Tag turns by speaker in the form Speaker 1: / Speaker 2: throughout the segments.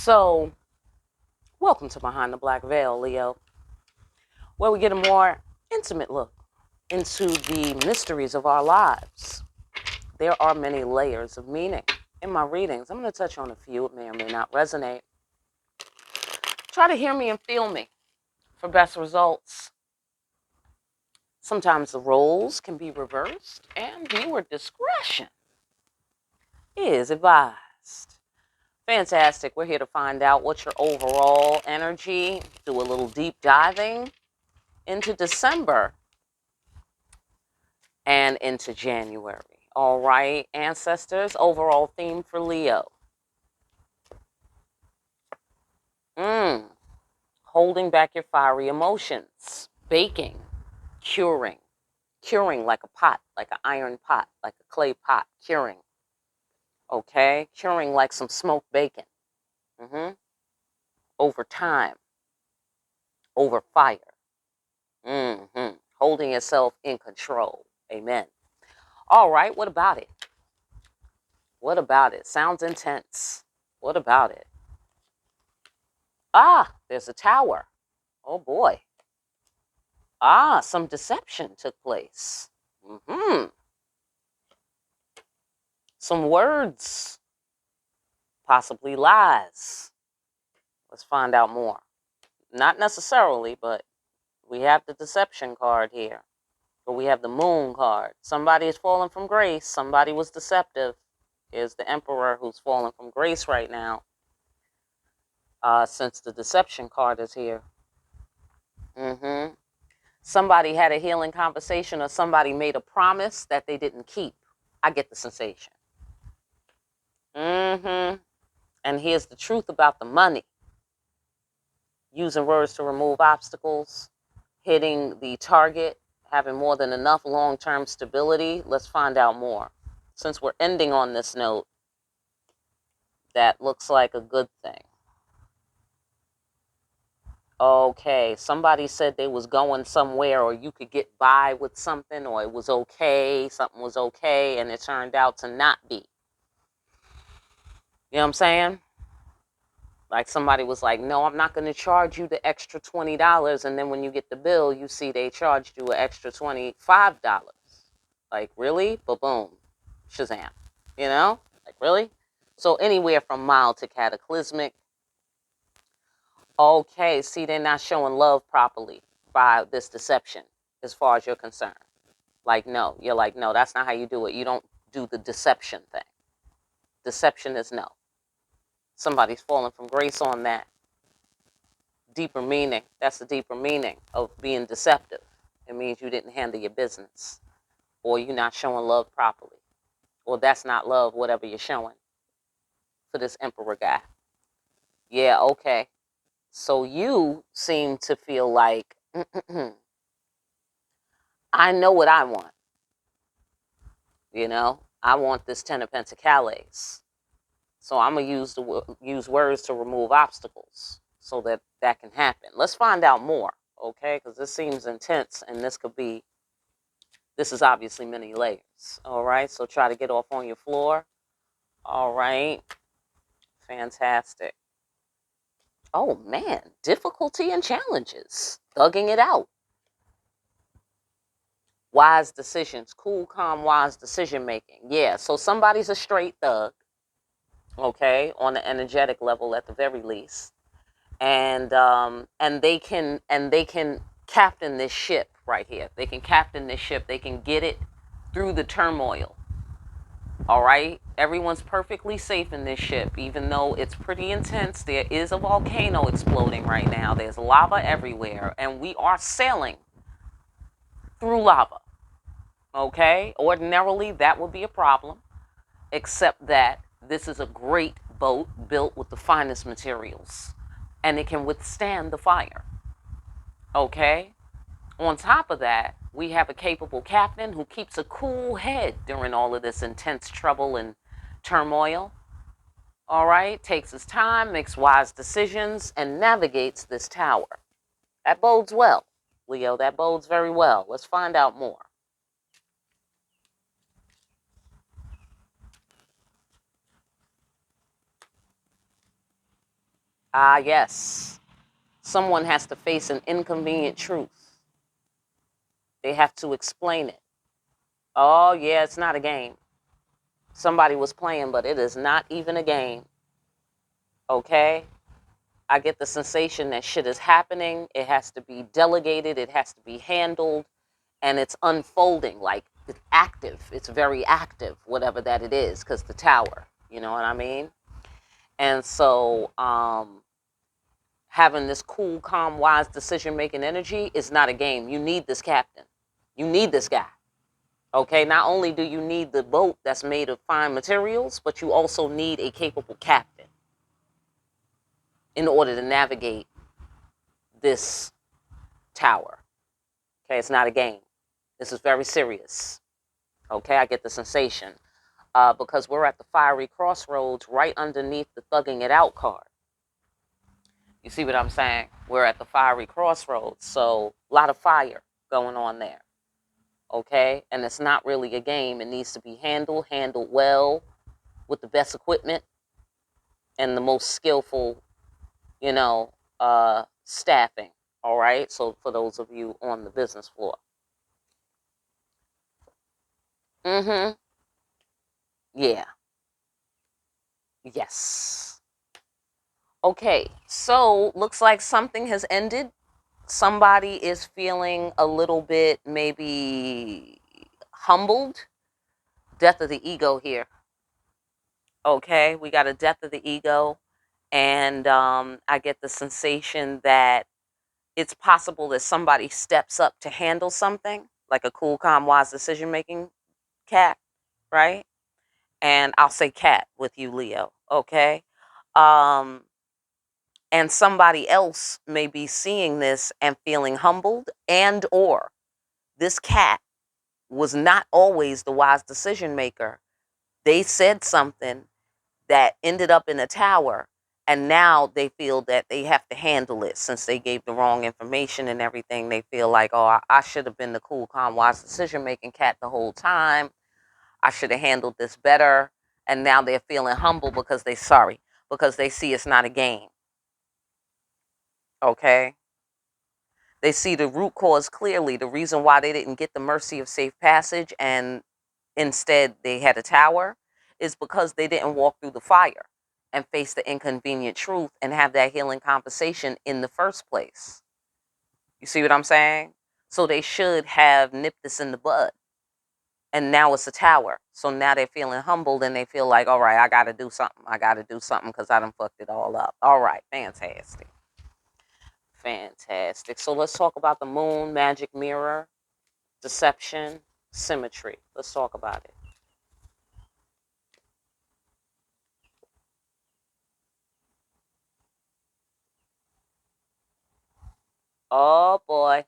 Speaker 1: So, welcome to Behind the Black Veil, Leo, where we get a more intimate look into the mysteries of our lives. There are many layers of meaning in my readings. I'm going to touch on a few. It may or may not resonate. Try to hear me and feel me for best results. Sometimes the roles can be reversed, and viewer discretion is advised. Fantastic. We're here to find out what's your overall energy, do a little deep diving into December and into January. All right, ancestors, overall theme for Leo. Holding back your fiery emotions, baking, curing. Curing like a pot, like an iron pot, like a clay pot, curing. Okay, curing like some smoked bacon. Over time, over fire. Holding yourself in control. Amen. All right, what about it? What about it? Sounds intense. What about it? There's a tower. Oh boy. Some deception took place. Some words, possibly lies. Let's find out more. Not necessarily, but we have the deception card here. But we have the moon card. Somebody is falling from grace. Somebody was deceptive. Here's the emperor who's falling from grace right now. Since the deception card is here. Somebody had a healing conversation, or somebody made a promise that they didn't keep. I get the sensation. And here's the truth about the money. Using words to remove obstacles, hitting the target, having more than enough long-term stability. Let's find out more. Since we're ending on this note, that looks like a good thing. Okay, somebody said they was going somewhere, or you could get by with something, or it was okay, something was okay, and it turned out to not be. You know what I'm saying? Like somebody was like, no, I'm not going to charge you the extra $20. And then when you get the bill, you see they charged you an extra $25. Like, really? Ba-boom. Shazam. You know? Like, really? So anywhere from mild to cataclysmic. Okay, see, they're not showing love properly by this deception as far as you're concerned. Like, no. You're like, no, that's not how you do it. You don't do the deception thing. Deception is no. Somebody's falling from grace on that. Deeper meaning. That's the deeper meaning of being deceptive. It means you didn't handle your business, or you're not showing love properly, or that's not love, whatever you're showing for this emperor guy. Yeah, okay. So you seem to feel like, I know what I want. You know, I want this 10 of Pentacles. So I'm going to use words to remove obstacles so that that can happen. Let's find out more, okay? Because this seems intense, and this is obviously many layers, all right? So try to get off on your floor, all right? Fantastic. Oh, man, difficulty and challenges, thugging it out. Wise decisions, cool, calm, wise decision making. Yeah, so somebody's a straight thug, okay, on the energetic level at the very least. And they can captain this ship right here. They can captain this ship. They can get it through the turmoil. All right, everyone's perfectly safe in this ship, even though it's pretty intense. There is a volcano exploding right now. There's lava everywhere, and we are sailing through lava. Okay, ordinarily that would be a problem, except that this is a great boat built with the finest materials, and it can withstand the fire. Okay, on top of that, we have a capable captain who keeps a cool head during all of this intense trouble and turmoil. All right, takes his time, makes wise decisions, and navigates this tower. That bodes well, Leo. That bodes very well. Let's find out more. Ah, yes. Someone has to face an inconvenient truth. They have to explain it. Oh, yeah, it's not a game. Somebody was playing, but it is not even a game. Okay? I get the sensation that shit is happening. It has to be delegated. It has to be handled. And it's unfolding. Like, it's active. It's very active, whatever that it is, because the tower. You know what I mean? And so, having this cool, calm, wise decision-making energy is not a game. You need this captain. You need this guy. Okay? Not only do you need the boat that's made of fine materials, but you also need a capable captain in order to navigate this tower. Okay? It's not a game. This is very serious. Okay? I get the sensation. Because we're at the fiery crossroads right underneath the thugging it out card. You see what I'm saying? We're at the fiery crossroads. So a lot of fire going on there. Okay? And it's not really a game. It needs to be handled well with the best equipment and the most skillful, staffing. All right? So for those of you on the business floor. Mm-hmm. Yeah. Yes. Okay. So looks like something has ended. Somebody is feeling a little bit maybe humbled. Death of the ego here. Okay, we got a death of the ego, and I get the sensation that it's possible that somebody steps up to handle something, like a cool, calm, wise decision making cat, right? And I'll say cat with you, Leo. Okay. Um, and somebody else may be seeing this and feeling humbled, and or this cat was not always the wise decision maker. They said something that ended up in a tower, and now they feel that they have to handle it since they gave the wrong information and everything. They feel like, oh, I should have been the cool, calm, wise decision making cat the whole time. I should have handled this better. And now they're feeling humble because because they see it's not a game. Okay. They see the root cause clearly, the reason why they didn't get the mercy of safe passage and instead they had a tower is because they didn't walk through the fire and face the inconvenient truth and have that healing conversation in the first place. You see what I'm saying? So they should have nipped this in the bud. And now it's a tower. So now they're feeling humbled and they feel like, all right, I got to do something. I got to do something because I done fucked it all up. All right, fantastic. Fantastic. So let's talk about the moon, magic mirror, deception, symmetry. Let's talk about it. Oh boy.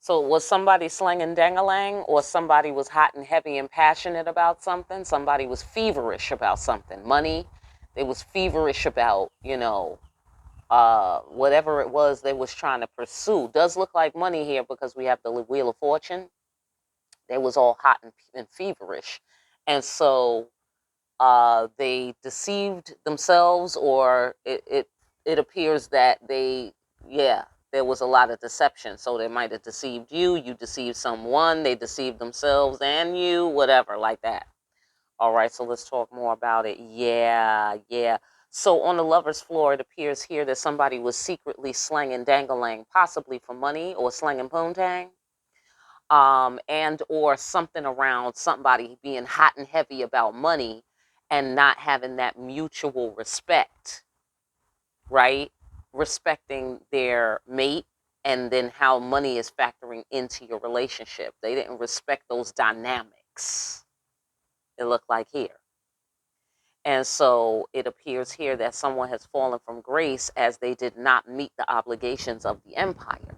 Speaker 1: So was somebody slinging dangalang, or somebody was hot and heavy and passionate about something? Somebody was feverish about something. Money. They was feverish about, whatever it was they was trying to pursue. Does look like money here because we have the Wheel of Fortune. They was all hot and feverish. And so they deceived themselves, or it appears that yeah, there was a lot of deception. So they might have deceived you, you deceived someone, they deceived themselves and you, whatever, like that. All right, so let's talk more about it. Yeah, yeah. So on the lover's floor, it appears here that somebody was secretly slanging dangalang, possibly for money, or slanging poontang, and or something around somebody being hot and heavy about money and not having that mutual respect, right? Respecting their mate, and then how money is factoring into your relationship. They didn't respect those dynamics, it looked like here. And so it appears here that someone has fallen from grace as they did not meet the obligations of the empire.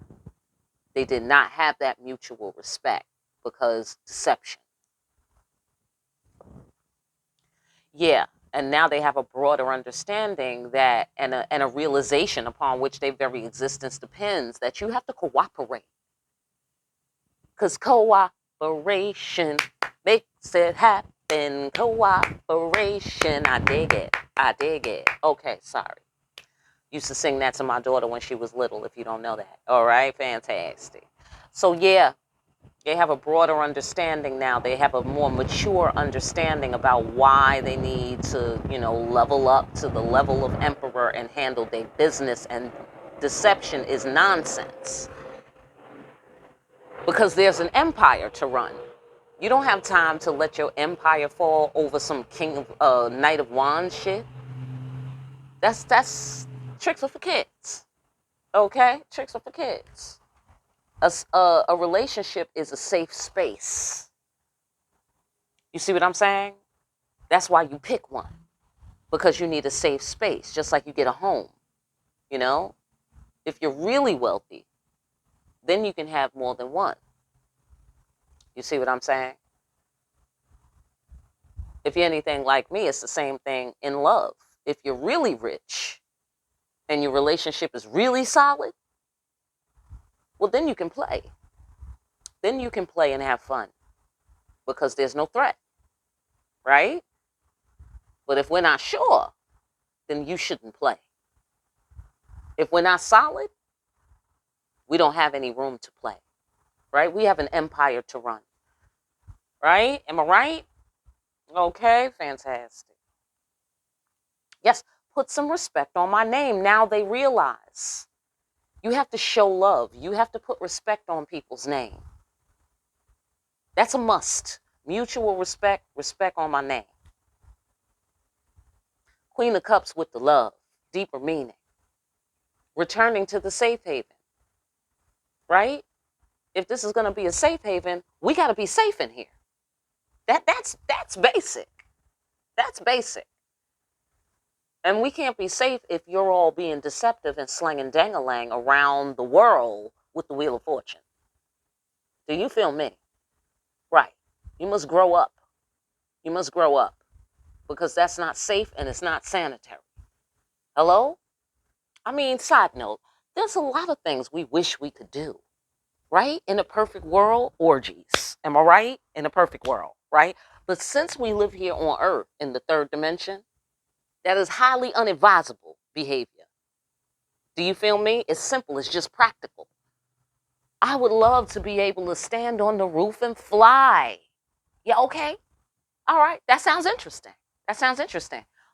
Speaker 1: They did not have that mutual respect because deception. Yeah. And now they have a broader understanding that, and a realization upon which their very existence depends, that you have to cooperate. Because cooperation makes it happen. Cooperation. I dig it. I dig it. Okay, sorry. Used to sing that to my daughter when she was little, if you don't know that. All right, fantastic. So yeah, they have a broader understanding now. They have a more mature understanding about why they need to, level up to the level of emperor and handle their business. And deception is nonsense because there's an empire to run. You don't have time to let your empire fall over some Knight of Wands shit. That's tricks are for kids. Okay, tricks are for kids. A relationship is a safe space. You see what I'm saying? That's why you pick one, because you need a safe space, just like you get a home. If you're really wealthy, then you can have more than one. You see what I'm saying? If you're anything like me, it's the same thing in love. If you're really rich and your relationship is really solid, well, then you can play. Then you can play and have fun because there's no threat, right? But if we're not sure, then you shouldn't play. If we're not solid, we don't have any room to play, right? We have an empire to run, right? Am I right? Okay, fantastic. Yes, put some respect on my name. Now they realize you have to show love. You have to put respect on people's name. That's a must. Mutual respect, respect on my name. Queen of Cups with the love, deeper meaning. Returning to the safe haven, right? If this is going to be a safe haven, we got to be safe in here. That's basic. That's basic. And we can't be safe if you're all being deceptive and slinging dang-a-lang around the world with the Wheel of Fortune. Do you feel me? Right. You must grow up. You must grow up. Because that's not safe and it's not sanitary. Hello? I mean, side note, there's a lot of things we wish we could do. Right? In a perfect world, orgies. Am I right? In a perfect world, right? But since we live here on Earth in the third dimension, that is highly unadvisable behavior. Do you feel me? It's simple. It's just practical. I would love to be able to stand on the roof and fly. Yeah, okay. All right. That sounds interesting.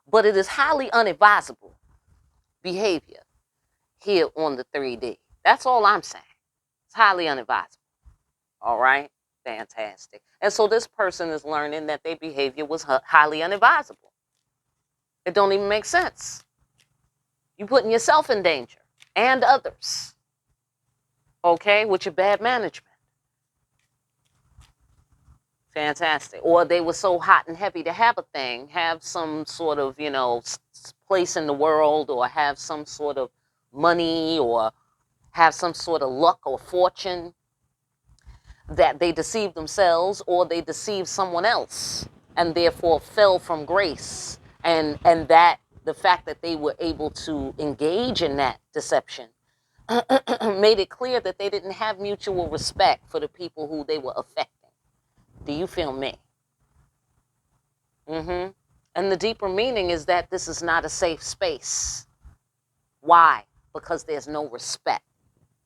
Speaker 1: But it is highly unadvisable behavior here on the 3D. That's all I'm saying. It's highly unadvisable. All right? Fantastic. And so this person is learning that their behavior was highly unadvisable. It don't even make sense. You're putting yourself in danger and others. Okay? With your bad management. Fantastic. Or they were so hot and heavy to have a thing, have some sort of, place in the world, or have some sort of money, or have some sort of luck or fortune, that they deceived themselves or they deceived someone else and therefore fell from grace. And that the fact that they were able to engage in that deception made it clear that they didn't have mutual respect for the people who they were affecting. Do you feel me? And the deeper meaning is that this is not a safe space. Why? Because there's no respect.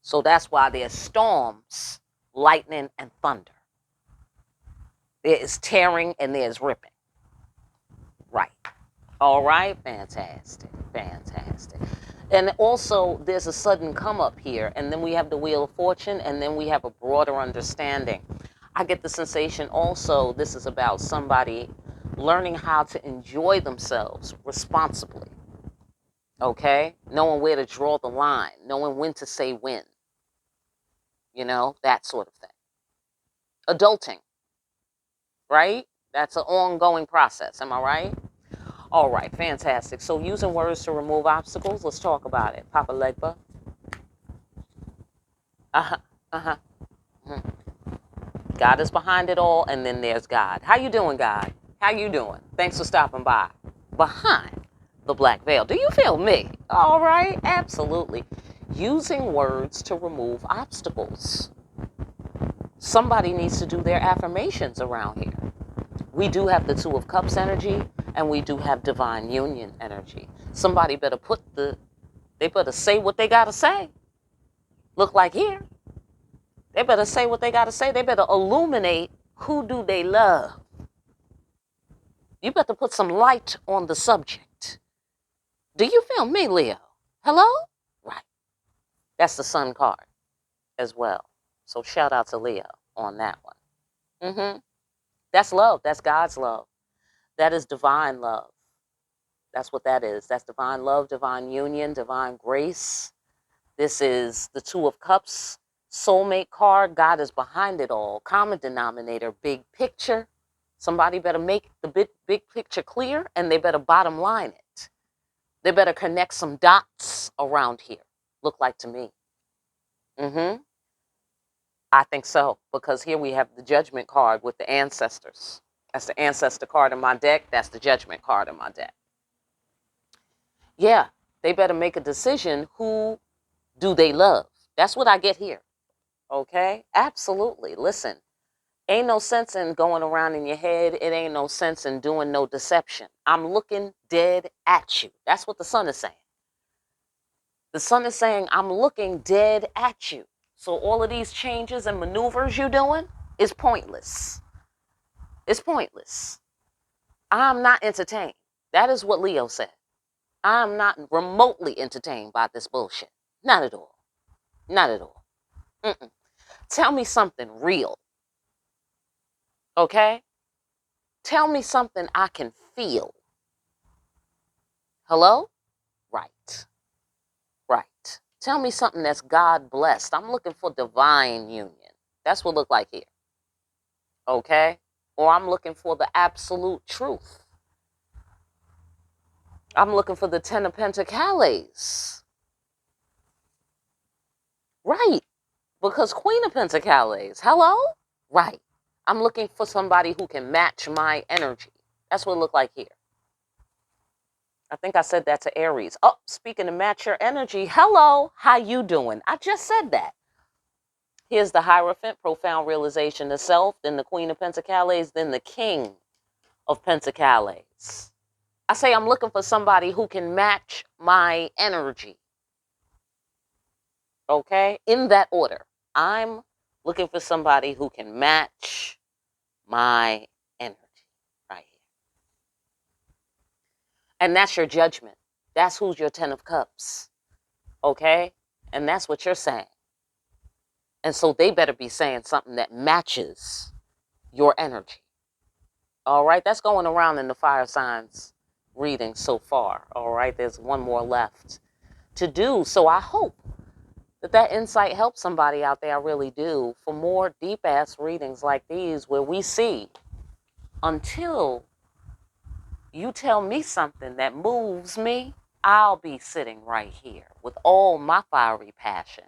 Speaker 1: So that's why there's storms, lightning, and thunder. There is tearing and there's ripping. Right. All right. Fantastic. And also, there's a sudden come up here. And then we have the Wheel of Fortune. And then we have a broader understanding. I get the sensation also this is about somebody learning how to enjoy themselves responsibly. Okay? Knowing where to draw the line. Knowing when to say when. That sort of thing. Adulting. Right? That's an ongoing process. Am I right? All right. Fantastic. So using words to remove obstacles. Let's talk about it. Papa Legba. God is behind it all, and then there's God. How you doing, God? How you doing? Thanks for stopping by. Behind the black veil. Do you feel me? All right. Absolutely. Using words to remove obstacles. Somebody needs to do their affirmations around here. We do have the Two of Cups energy, and we do have divine union energy. Somebody better put the They better say what they got to say. Look like here. They better say what they got to say. They better illuminate who do they love. You better put some light on the subject. Do you feel me, Leo? Hello? Right. That's the sun card as well. So shout out to Leo on that one. That's love. That's God's love. That is divine love. That's what that is. That's divine love, divine union, divine grace. This is the Two of Cups, soulmate card. God is behind it all. Common denominator, big picture. Somebody better make the big picture clear, and they better bottom line it. They better connect some dots around here. Look like to me. I think so, because here we have the Judgment card with the ancestors. That's the ancestor card in my deck. That's the Judgment card in my deck. Yeah, they better make a decision. Who do they love? That's what I get here. Okay? Absolutely. Listen, ain't no sense in going around in your head. It ain't no sense in doing no deception. I'm looking dead at you. That's what the sun is saying. The sun is saying, I'm looking dead at you. So all of these changes and maneuvers you're doing is pointless. It's pointless. I'm not entertained. That is what Leo said. I'm not remotely entertained by this bullshit. Not at all. Not at all. Tell me something real. Okay? Tell me something I can feel. Hello? Right. Right. Tell me something that's God blessed. I'm looking for divine union. That's what it look like here. Okay? Or I'm looking for the absolute truth. I'm looking for the Ten of Pentacles. Right. Because Queen of Pentacles. Hello? Right. I'm looking for somebody who can match my energy. That's what it look like here. I think I said that to Aries. Oh, speaking of match your energy. Hello. How you doing? I just said that. Here's the Hierophant, profound realization of self. Then the Queen of Pentacles. Then the King of Pentacles. I say I'm looking for somebody who can match my energy. Okay? In that order. I'm looking for somebody who can match my energy right here. And that's your judgment. That's who's your Ten of Cups. Okay? And that's what you're saying. And so they better be saying something that matches your energy. All right? That's going around in the fire signs reading so far. All right? There's one more left to do. So I hope that insight helps somebody out there. I really do. For more deep-ass readings like these where we see until you tell me something that moves me, I'll be sitting right here with all my fiery passion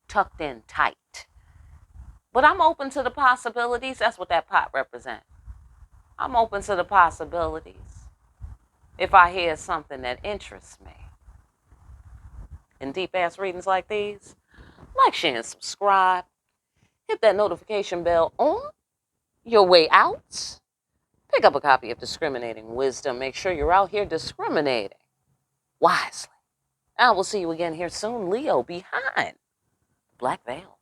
Speaker 1: tucked in tight. But I'm open to the possibilities. That's what that pot represents. I'm open to the possibilities. If I hear something that interests me. In deep-ass readings like these, like, share, and subscribe. Hit that notification bell on your way out. Pick up a copy of Discriminating Wisdom. Make sure you're out here discriminating wisely. I will see you again here soon. Leo, behind the black veil.